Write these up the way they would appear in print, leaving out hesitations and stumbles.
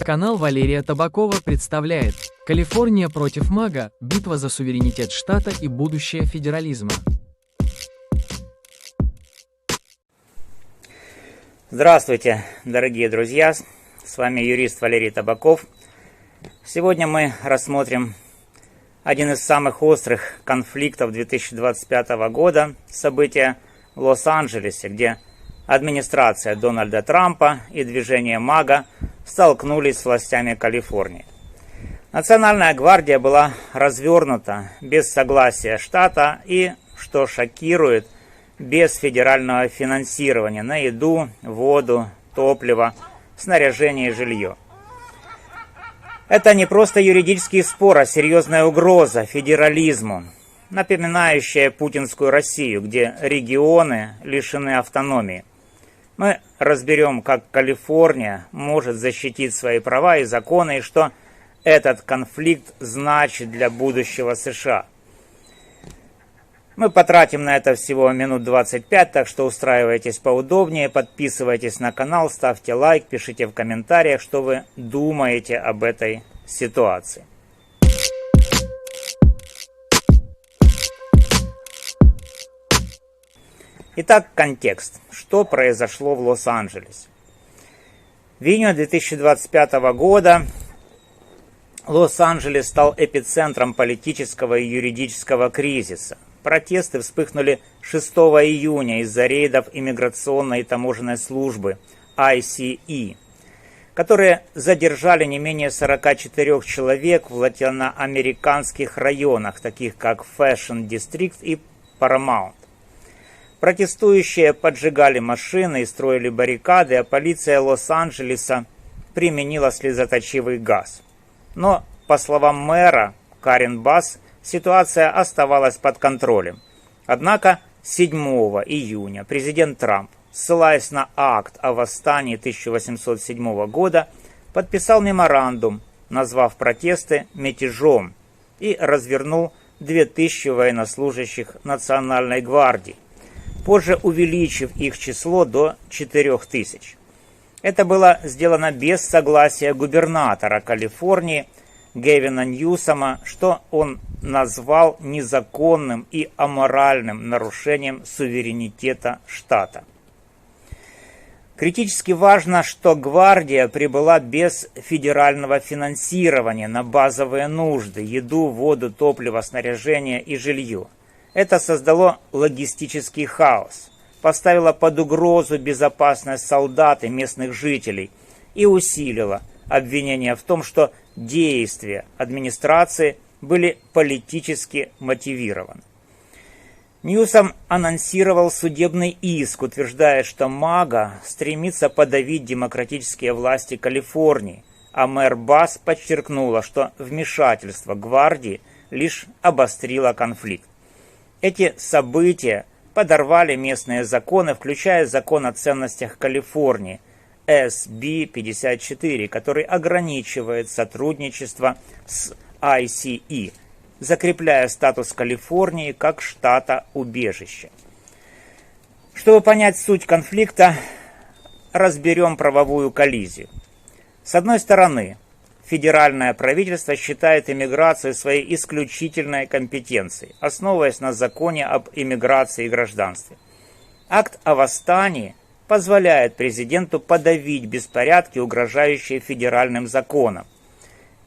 Канал Валерия Табакова представляет «Калифорния против МАГА. Битва за суверенитет штата и будущее федерализма». Здравствуйте, дорогие друзья! С вами юрист Валерий Табаков. Сегодня мы рассмотрим один из самых острых конфликтов 2025 года, события в Лос-Анджелесе, где администрация Дональда Трампа и движение МАГА столкнулись с властями Калифорнии. Национальная гвардия была развернута без согласия штата и, что шокирует, без федерального финансирования на еду, воду, топливо, снаряжение и жилье. Это не просто юридический спор, а серьезная угроза федерализму, напоминающая путинскую Россию, где регионы лишены автономии. Мы разберем, как Калифорния может защитить свои права и законы, и что этот конфликт значит для будущего США. Мы потратим на это всего минут 25, так что устраивайтесь поудобнее, подписывайтесь на канал, ставьте лайк, пишите в комментариях, что вы думаете об этой ситуации. Итак, контекст. Что произошло в Лос-Анджелесе? В июне 2025 года Лос-Анджелес стал эпицентром политического и юридического кризиса. Протесты вспыхнули 6 июня из-за рейдов иммиграционной и таможенной службы ICE, которые задержали не менее 44 человек в латиноамериканских районах, таких как Fashion District и Paramount. Протестующие поджигали машины и строили баррикады, а полиция Лос-Анджелеса применила слезоточивый газ. Но, по словам мэра Карен Басс, ситуация оставалась под контролем. Однако 7 июня президент Трамп, ссылаясь на акт о восстании 1807 года, подписал меморандум, назвав протесты мятежом, и развернул 2000 военнослужащих Национальной гвардии, позже увеличив их число до 4000. Это было сделано без согласия губернатора Калифорнии Гэвина Ньюсома, что он назвал незаконным и аморальным нарушением суверенитета штата. Критически важно, что гвардия прибыла без федерального финансирования на базовые нужды – еду, воду, топливо, снаряжение и жилье. Это создало логистический хаос, поставило под угрозу безопасность солдат и местных жителей и усилило обвинение в том, что действия администрации были политически мотивированы. Ньюсом анонсировал судебный иск, утверждая, что МАГА стремится подавить демократические власти Калифорнии, а мэр Басс подчеркнула, что вмешательство гвардии лишь обострило конфликт. Эти события подорвали местные законы, включая закон о ценностях Калифорнии, SB 54, который ограничивает сотрудничество с ICE, закрепляя статус Калифорнии как штата-убежища. Чтобы понять суть конфликта, разберем правовую коллизию. С одной стороны, федеральное правительство считает иммиграцию своей исключительной компетенцией, основываясь на законе об иммиграции и гражданстве. Акт о восстании позволяет президенту подавить беспорядки, угрожающие федеральным законам.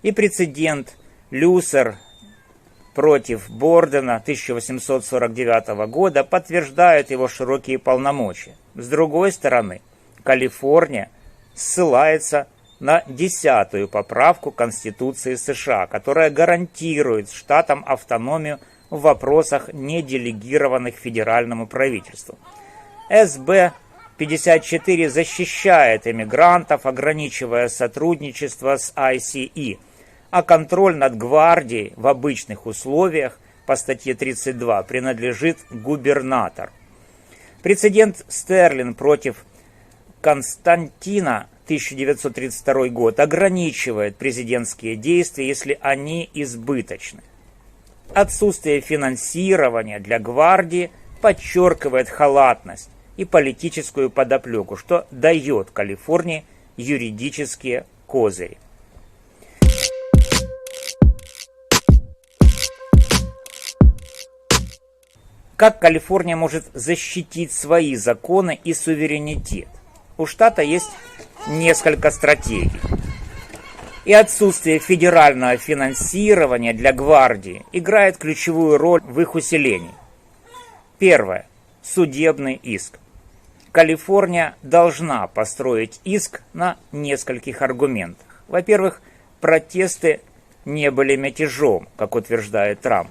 И прецедент Люсер против Бордена 1849 года подтверждает его широкие полномочия. С другой стороны, Калифорния ссылается на 10-ю поправку Конституции США, которая гарантирует штатам автономию в вопросах, не делегированных федеральному правительству. СБ 54 защищает иммигрантов, ограничивая сотрудничество с ICE, а контроль над гвардией в обычных условиях по статье 32 принадлежит губернатору. Прецедент Стерлин против Константина 1932 год ограничивает президентские действия, если они избыточны. Отсутствие финансирования для гвардии подчеркивает халатность и политическую подоплеку, что дает Калифорнии юридические козыри. Как Калифорния может защитить свои законы и суверенитет? У штата есть несколько стратегий. И отсутствие федерального финансирования для гвардии играет ключевую роль в их усилении. Первое. Судебный иск. Калифорния должна построить иск на нескольких аргументах. Во-первых, протесты не были мятежом, как утверждает Трамп.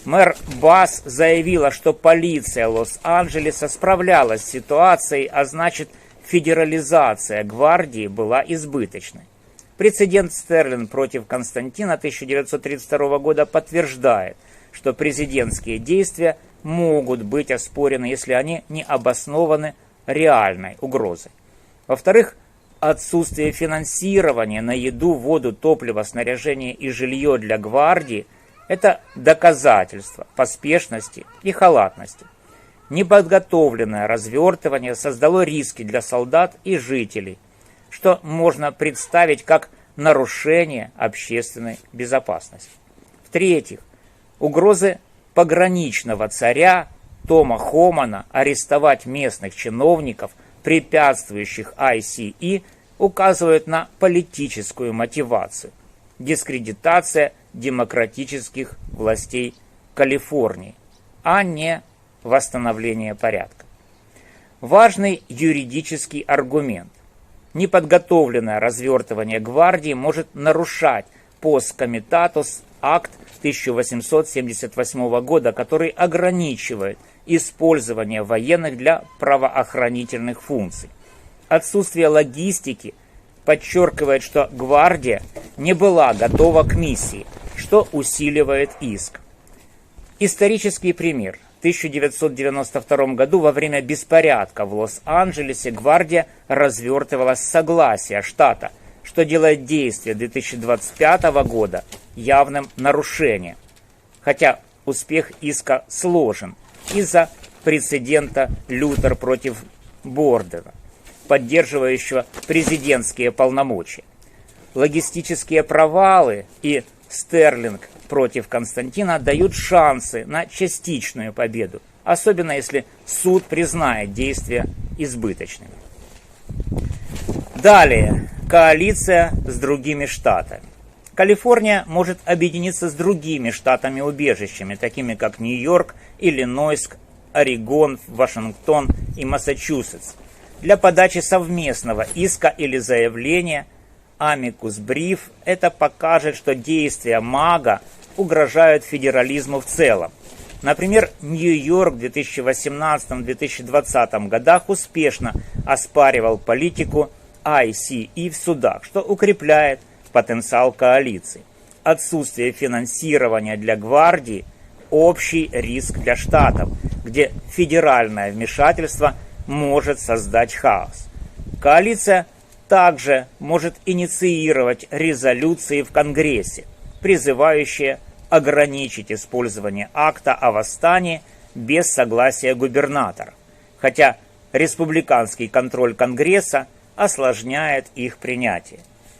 Мэр Басс заявила, что полиция Лос-Анджелеса справлялась с ситуацией, а значит, федерализация гвардии была избыточной. Прецедент Стерлинг против Константина 1932 года подтверждает, что президентские действия могут быть оспорены, если они не обоснованы реальной угрозой. Во-вторых, отсутствие финансирования на еду, воду, топливо, снаряжение и жилье для гвардии – это доказательство поспешности и халатности. Неподготовленное развертывание создало риски для солдат и жителей, что можно представить как нарушение общественной безопасности. В-третьих, угрозы пограничного царя Тома Хомана арестовать местных чиновников, препятствующих ICE, указывают на политическую мотивацию – дискредитация демократических властей Калифорнии, а не восстановление порядка. Важный юридический аргумент. Неподготовленное развертывание гвардии может нарушать Post Comitatus акт 1878 года, который ограничивает использование военных для правоохранительных функций. Отсутствие логистики подчеркивает, что гвардия не была готова к миссии, что усиливает иск. Исторический пример. В 1992 году во время беспорядка в Лос-Анджелесе гвардия развертывалась с согласия штата, что делает действие 2025 года явным нарушением. Хотя успех иска сложен из-за прецедента Лютер против Бордена, поддерживающего президентские полномочия. Логистические провалы и Стерлинг против Константина дают шансы на частичную победу, особенно если суд признает действия избыточными. Далее. Коалиция с другими штатами. Калифорния может объединиться с другими штатами-убежищами, такими как Нью-Йорк, Иллинойс, Орегон, Вашингтон и Массачусетс, для подачи совместного иска или заявления Amicus Brief. Это покажет, что действия МАГА угрожают федерализму в целом. Например, Нью-Йорк в 2018-2020 годах успешно оспаривал политику ICE в судах, что укрепляет потенциал коалиции. Отсутствие финансирования для гвардии – общий риск для штатов, где федеральное вмешательство может создать хаос. Коалиция также может инициировать резолюции в Конгрессе, призывающие ограничить использование акта о восстании без согласия губернатора, хотя республиканский контроль Конгресса осложняет их принятие.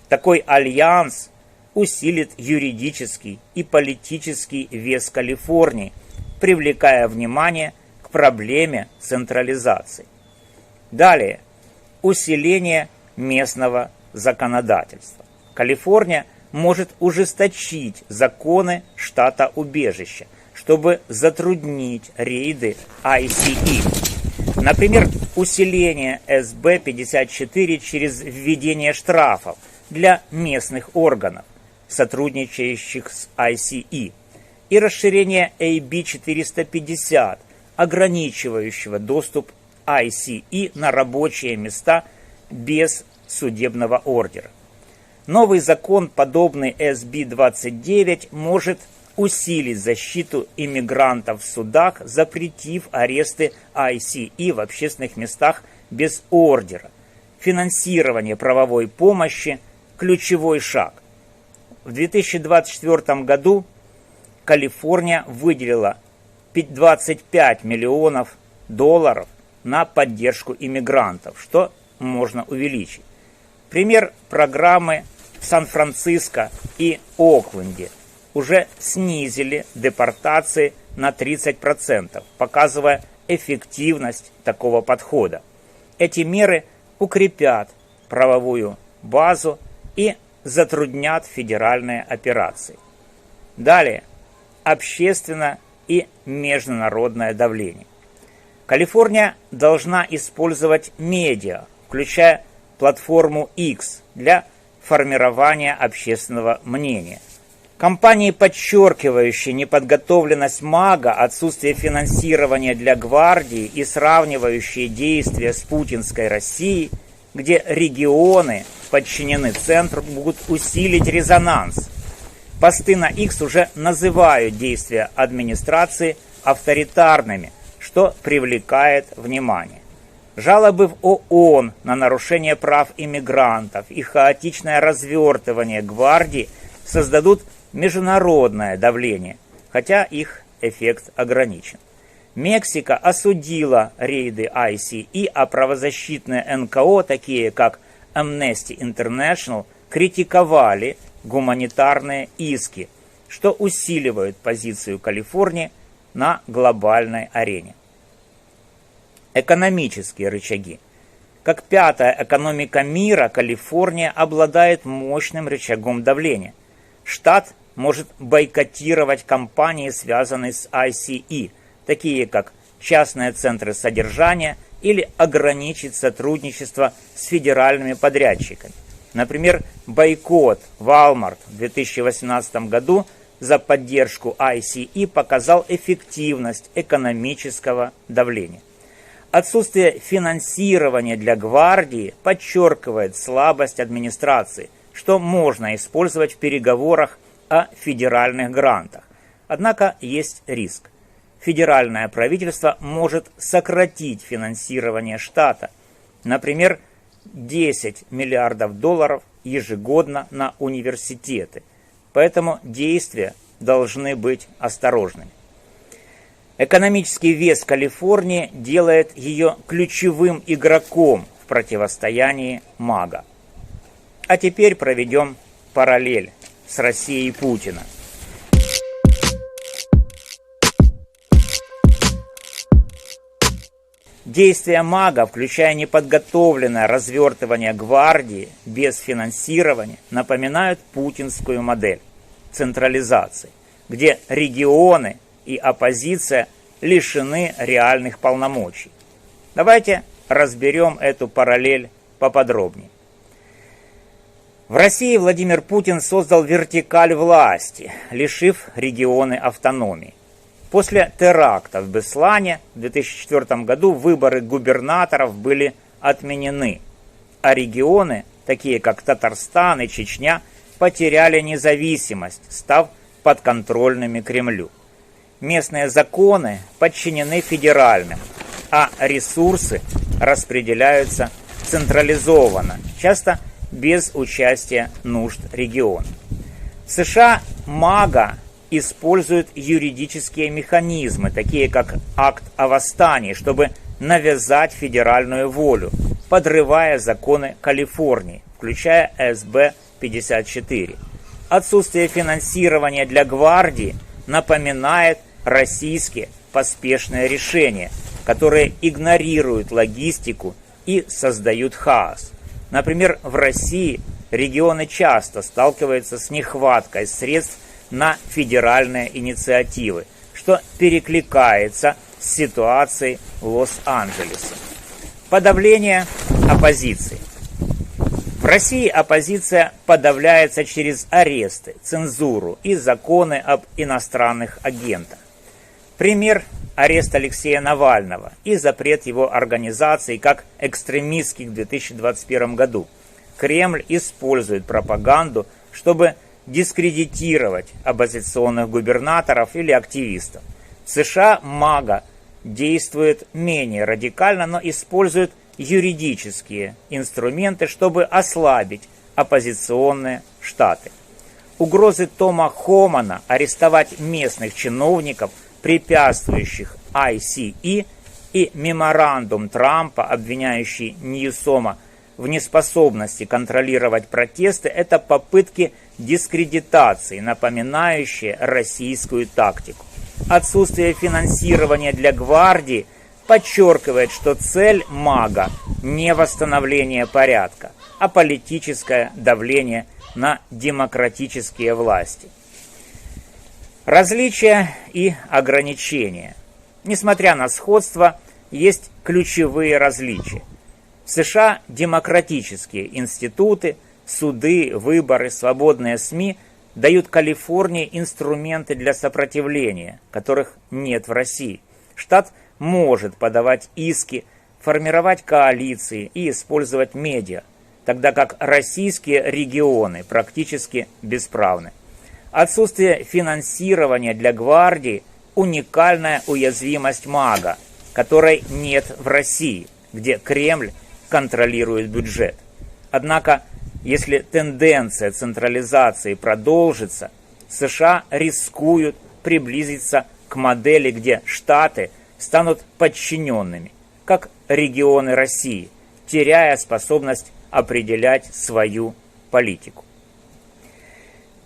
Такой альянс усилит юридический и политический вес Калифорнии, привлекая внимание к проблеме централизации. Далее. Усиление местного законодательства. Калифорния может ужесточить законы штата-убежища, чтобы затруднить рейды ICE. Например, усиление СБ-54 через введение штрафов для местных органов, сотрудничающих с ICE, и расширение AB-450, ограничивающего доступ ICE на рабочие места без судебного ордера. Новый закон, подобный SB-29, может усилить защиту иммигрантов в судах, запретив аресты ICE в общественных местах без ордера. Финансирование правовой помощи – ключевой шаг. В 2024 году Калифорния выделила $25 миллионов на поддержку иммигрантов, что можно увеличить. Пример программы в Сан-Франциско и Окленде уже снизили депортации на 30%, показывая эффективность такого подхода. Эти меры укрепят правовую базу и затруднят федеральные операции. Далее. Общественное и международное давление. Калифорния должна использовать медиа, включая платформу X, для формирования общественного мнения. Компании, подчеркивающие неподготовленность МАГА, отсутствие финансирования для гвардии и сравнивающие действия с путинской Россией, где регионы подчинены центру, могут усилить резонанс. Посты на X уже называют действия администрации авторитарными, что привлекает внимание. Жалобы в ООН на нарушение прав иммигрантов и хаотичное развертывание гвардии создадут международное давление, хотя их эффект ограничен. Мексика осудила рейды ICE, а правозащитные НКО, такие как Amnesty International, критиковали гуманитарные иски, что усиливает позицию Калифорнии на глобальной арене. Экономические рычаги. Как пятая экономика мира, Калифорния обладает мощным рычагом давления. Штат может бойкотировать компании, связанные с ICE, такие как частные центры содержания, или ограничить сотрудничество с федеральными подрядчиками. Например, бойкот Walmart в 2018 году за поддержку ICE показал эффективность экономического давления. Отсутствие финансирования для гвардии подчеркивает слабость администрации, что можно использовать в переговорах о федеральных грантах. Однако есть риск. Федеральное правительство может сократить финансирование штата, например, $10 миллиардов ежегодно на университеты. Поэтому действия должны быть осторожными. Экономический вес Калифорнии делает ее ключевым игроком в противостоянии МАГА. А теперь проведем параллель с Россией Путина. Действия МАГА, включая неподготовленное развертывание гвардии без финансирования, напоминают путинскую модель централизации, где регионы и оппозиция лишены реальных полномочий. Давайте разберем эту параллель поподробнее. В России Владимир Путин создал вертикаль власти, лишив регионы автономии. После теракта в Беслане в 2004 году выборы губернаторов были отменены, а регионы, такие как Татарстан и Чечня, потеряли независимость, став подконтрольными Кремлю. Местные законы подчинены федеральным, а ресурсы распределяются централизованно, часто без участия нужд региона. В США МАГА используют юридические механизмы, такие как акт о восстании, чтобы навязать федеральную волю, подрывая законы Калифорнии, включая СБ-54. Отсутствие финансирования для гвардии напоминает российские поспешные решения, которые игнорируют логистику и создают хаос. Например, в России регионы часто сталкиваются с нехваткой средств на федеральные инициативы, что перекликается с ситуацией в Лос-Анджелесе. Подавление оппозиции. В России оппозиция подавляется через аресты, цензуру и законы об иностранных агентах. Пример – арест Алексея Навального и запрет его организаций как экстремистских в 2021 году. Кремль использует пропаганду, чтобы дискредитировать оппозиционных губернаторов или активистов. В США МАГА действует менее радикально, но использует юридические инструменты, чтобы ослабить оппозиционные штаты. Угрозы Тома Хомана арестовать местных чиновников, препятствующих ICE, и меморандум Трампа, обвиняющий Ньюсома в неспособности контролировать протесты – это попытки дискредитации, напоминающие российскую тактику. Отсутствие финансирования для гвардии подчеркивает, что цель МАГА не восстановление порядка, а политическое давление на демократические власти. Различия и ограничения. Несмотря на сходство, есть ключевые различия. В США демократические институты, суды, выборы, свободные СМИ дают Калифорнии инструменты для сопротивления, которых нет в России. Штат может подавать иски, формировать коалиции и использовать медиа, тогда как российские регионы практически бесправны. Отсутствие финансирования для гвардии – уникальная уязвимость МАГА, которой нет в России, где Кремль контролирует бюджет. Однако, если тенденция централизации продолжится, США рискуют приблизиться к модели, где штаты станут подчиненными, как регионы России, теряя способность определять свою политику.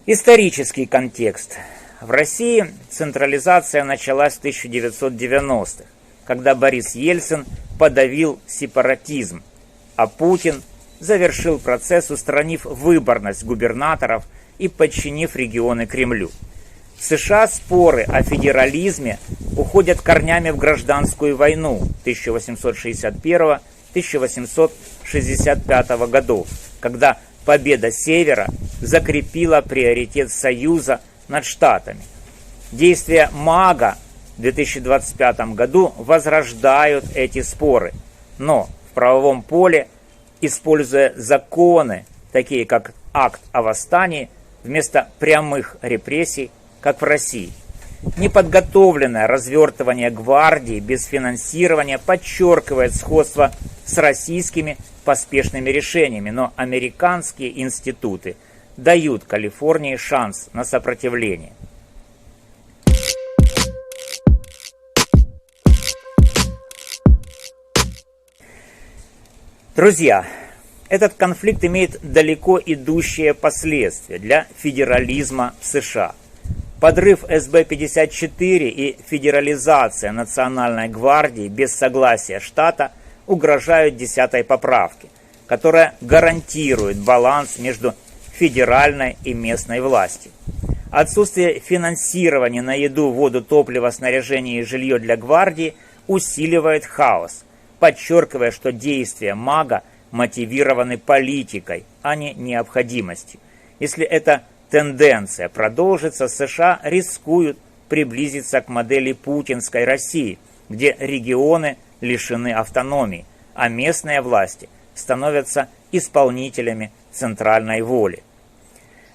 Исторический контекст. В России централизация началась в 1990-х, когда Борис Ельцин подавил сепаратизм, а Путин завершил процесс, устранив выборность губернаторов и подчинив регионы Кремлю. В США споры о федерализме уходят корнями в гражданскую войну 1861-1865 годов, когда победа Севера закрепила приоритет Союза над Штатами. Действия МАГА в 2025 году возрождают эти споры, но в правовом поле, используя законы, такие как Акт о восстании, вместо прямых репрессий, как в России. Неподготовленное развертывание гвардии без финансирования подчеркивает сходство с российскими поспешными решениями, но американские институты дают Калифорнии шанс на сопротивление. Друзья, этот конфликт имеет далеко идущие последствия для федерализма в США. Подрыв СБ-54 и федерализация Национальной гвардии без согласия штата угрожают 10-й поправке, которая гарантирует баланс между федеральной и местной властью. Отсутствие финансирования на еду, воду, топливо, снаряжение и жилье для гвардии усиливает хаос, подчеркивая, что действия МАГА мотивированы политикой, а не необходимостью. Если эта тенденция продолжится, США рискуют приблизиться к модели путинской России, где регионы лишены автономии, а местные власти становятся исполнителями центральной воли.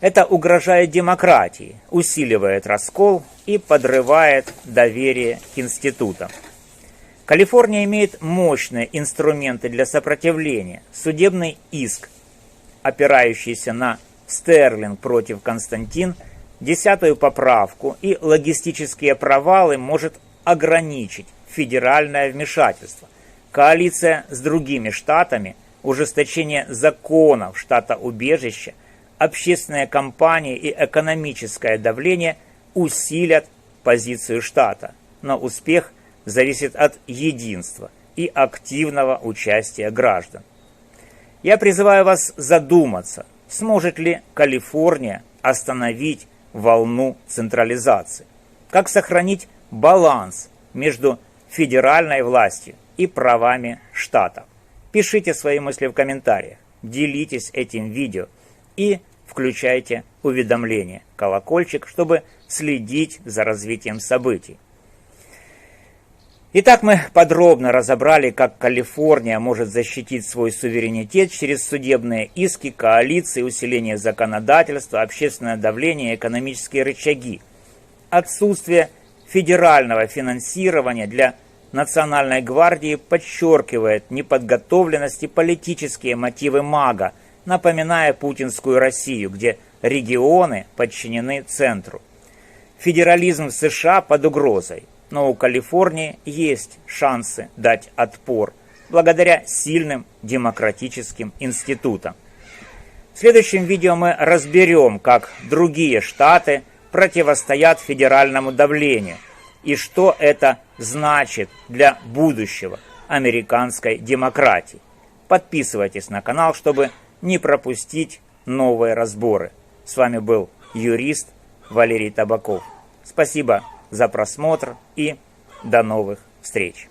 Это угрожает демократии, усиливает раскол и подрывает доверие к институтам. Калифорния имеет мощные инструменты для сопротивления. Судебный иск, опирающийся на Стерлинг против Константин, 10-ю поправку и логистические провалы может ограничить федеральное вмешательство. Коалиция с другими штатами, ужесточение законов штата-убежища, общественные кампании и экономическое давление усилят позицию штата, но успех зависит от единства и активного участия граждан. Я призываю вас задуматься, сможет ли Калифорния остановить волну централизации, как сохранить баланс между федеральной властью и правами штатов. Пишите свои мысли в комментариях, делитесь этим видео и включайте уведомления, колокольчик, чтобы следить за развитием событий. Итак, мы подробно разобрали, как Калифорния может защитить свой суверенитет через судебные иски, коалиции, усиление законодательства, общественное давление и экономические рычаги. Отсутствие федерального финансирования для Национальной гвардии подчеркивает неподготовленность и политические мотивы МАГА, напоминая путинскую Россию, где регионы подчинены центру. Федерализм в США под угрозой, но у Калифорнии есть шансы дать отпор, благодаря сильным демократическим институтам. В следующем видео мы разберем, как другие штаты противостоят федеральному давлению и что это значит для будущего американской демократии. Подписывайтесь на канал, чтобы не пропустить новые разборы. С вами был юрист Валерий Табаков. Спасибо за просмотр и до новых встреч.